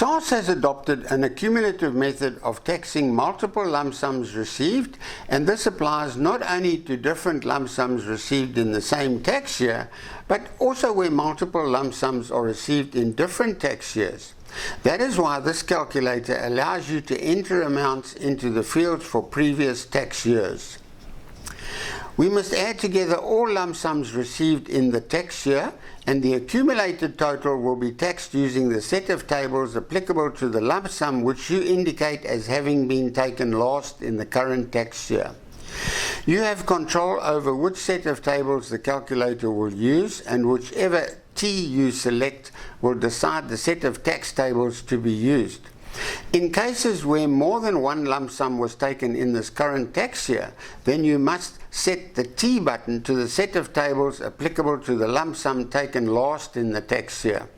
SARS has adopted an accumulative method of taxing multiple lump sums received, and this applies not only to different lump sums received in the same tax year, but also where multiple lump sums are received in different tax years. That is why this calculator allows you to enter amounts into the fields for previous tax years. We must add together all lump sums received in the tax year, and the accumulated total will be taxed using the set of tables applicable to the lump sum which you indicate as having been taken last in the current tax year. You have control over which set of tables the calculator will use, and whichever T you select will decide the set of tax tables to be used. In cases where more than one lump sum was taken in this current tax year, then you must set the T button to the set of tables applicable to the lump sum taken last in the tax year.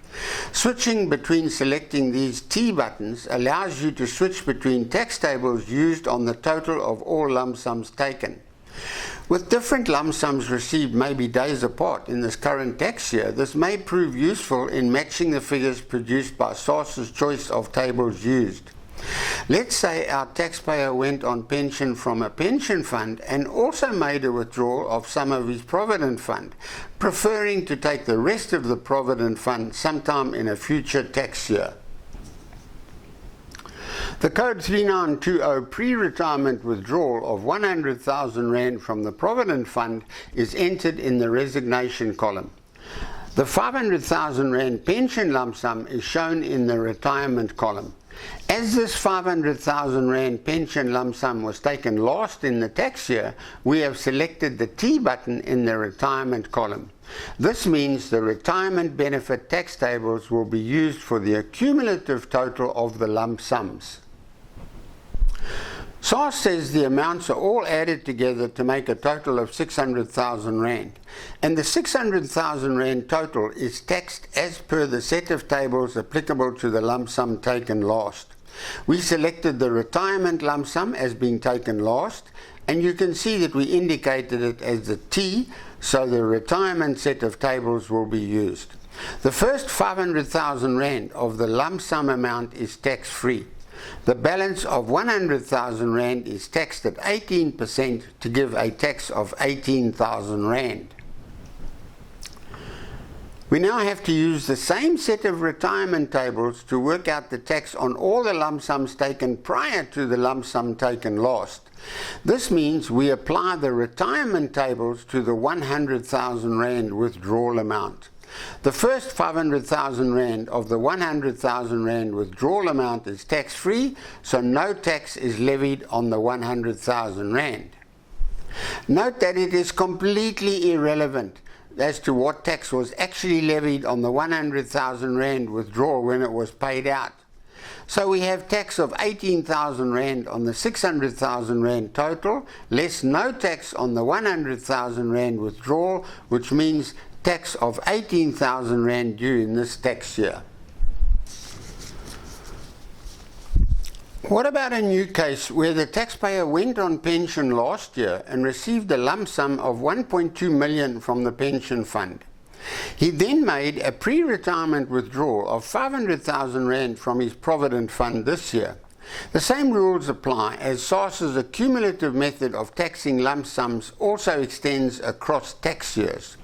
Switching between selecting these T buttons allows you to switch between tax tables used on the total of all lump sums taken. With different lump sums received maybe days apart in this current tax year, this may prove useful in matching the figures produced by SARS's choice of tables used. Let's say our taxpayer went on pension from a pension fund and also made a withdrawal of some of his provident fund, preferring to take the rest of the provident fund sometime in a future tax year. The code 3920 pre-retirement withdrawal of 100,000 Rand from the Provident Fund is entered in the resignation column. The 500,000 Rand pension lump sum is shown in the retirement column. As this 500,000 Rand pension lump sum was taken last in the tax year, we have selected the T button in the retirement column. This means the retirement benefit tax tables will be used for the accumulative total of the lump sums. SARS says the amounts are all added together to make a total of 600,000 Rand, and the 600,000 Rand total is taxed as per the set of tables applicable to the lump sum taken last. We selected the retirement lump sum as being taken last, and you can see that we indicated it as the T, so the retirement set of tables will be used. The first 500,000 Rand of the lump sum amount is tax-free. The balance of 100,000 Rand is taxed at 18% to give a tax of 18,000 Rand. We now have to use the same set of retirement tables to work out the tax on all the lump sums taken prior to the lump sum taken last. This means we apply the retirement tables to the 100,000 Rand withdrawal amount. The first 500,000 Rand of the 100,000 Rand withdrawal amount is tax-free, so no tax is levied on the 100,000 Rand. Note that it is completely irrelevant as to what tax was actually levied on the 100,000 Rand withdrawal when it was paid out. So we have tax of 18,000 Rand on the 600,000 Rand total, less no tax on the 100,000 Rand withdrawal, which means tax of 18,000 Rand due in this tax year. What about a new case where the taxpayer went on pension last year and received a lump sum of 1.2 million from the pension fund? He then made a pre-retirement withdrawal of 500,000 Rand from his provident fund this year. The same rules apply, as SARS's accumulative method of taxing lump sums also extends across tax years.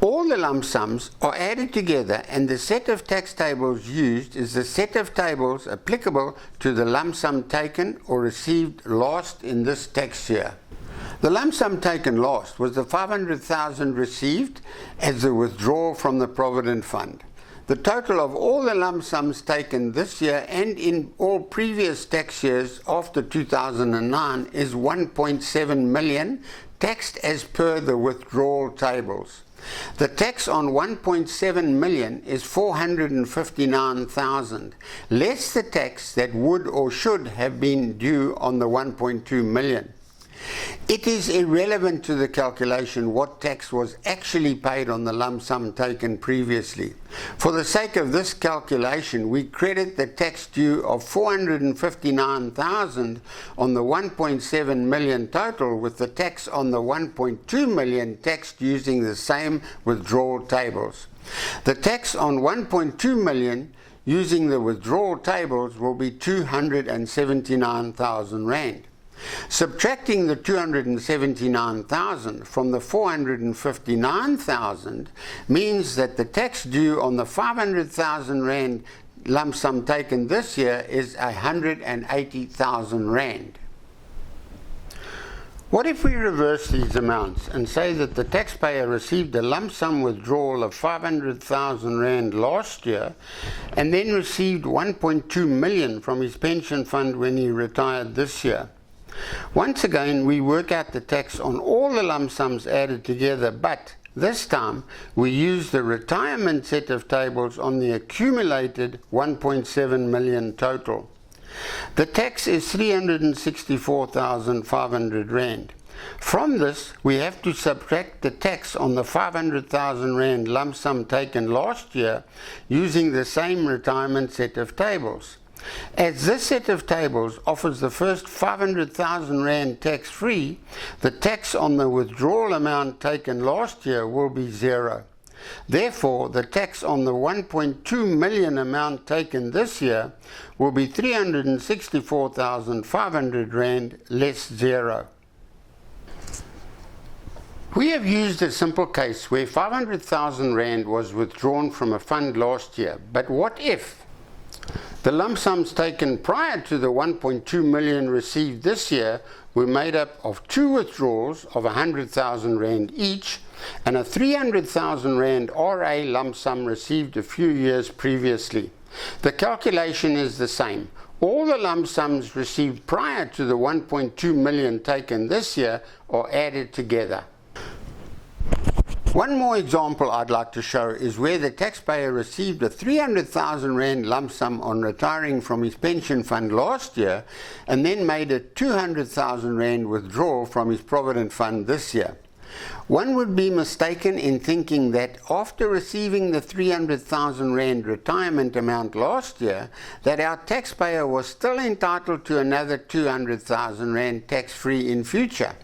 All the lump sums are added together, and the set of tax tables used is the set of tables applicable to the lump sum taken or received last in this tax year. The lump sum taken last was the 500,000 received as the withdrawal from the Provident Fund. The total of all the lump sums taken this year and in all previous tax years after 2009 is 1.7 million, taxed as per the withdrawal tables. The tax on 1.7 million is 459,000, less the tax that would or should have been due on the 1.2 million. It is irrelevant to the calculation what tax was actually paid on the lump sum taken previously. For the sake of this calculation, we credit the tax due of 459,000 on the 1.7 million total with the tax on the 1.2 million taxed using the same withdrawal tables. The tax on 1.2 million using the withdrawal tables will be 279,000 Rand. Subtracting the 279,000 from the 459,000 means that the tax due on the 500,000 Rand lump sum taken this year is 180,000 Rand. What if we reverse these amounts and say that the taxpayer received a lump sum withdrawal of 500,000 Rand last year and then received 1.2 million from his pension fund when he retired this year? Once again, we work out the tax on all the lump sums added together, but this time we use the retirement set of tables on the accumulated 1.7 million total. The tax is 364,500 Rand. From this, we have to subtract the tax on the 500,000 Rand lump sum taken last year using the same retirement set of tables. As this set of tables offers the first 500,000 Rand tax-free, the tax on the withdrawal amount taken last year will be zero. Therefore, the tax on the 1.2 million amount taken this year will be 364,500 Rand less zero. We have used a simple case where 500,000 Rand was withdrawn from a fund last year, but what if the lump sums taken prior to the 1.2 million received this year were made up of two withdrawals of 100,000 Rand each and a 300,000 Rand RA lump sum received a few years previously? The calculation is the same. All the lump sums received prior to the 1.2 million taken this year are added together. One more example I'd like to show is where the taxpayer received a 300,000 Rand lump sum on retiring from his pension fund last year and then made a 200,000 Rand withdrawal from his provident fund this year. One would be mistaken in thinking that after receiving the 300,000 Rand retirement amount last year, that our taxpayer was still entitled to another 200,000 Rand tax-free in future.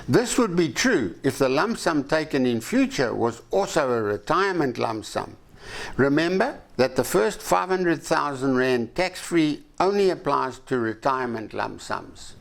This would be true if the lump sum taken in future was also a retirement lump sum. Remember that the first 500,000 Rand tax-free only applies to retirement lump sums.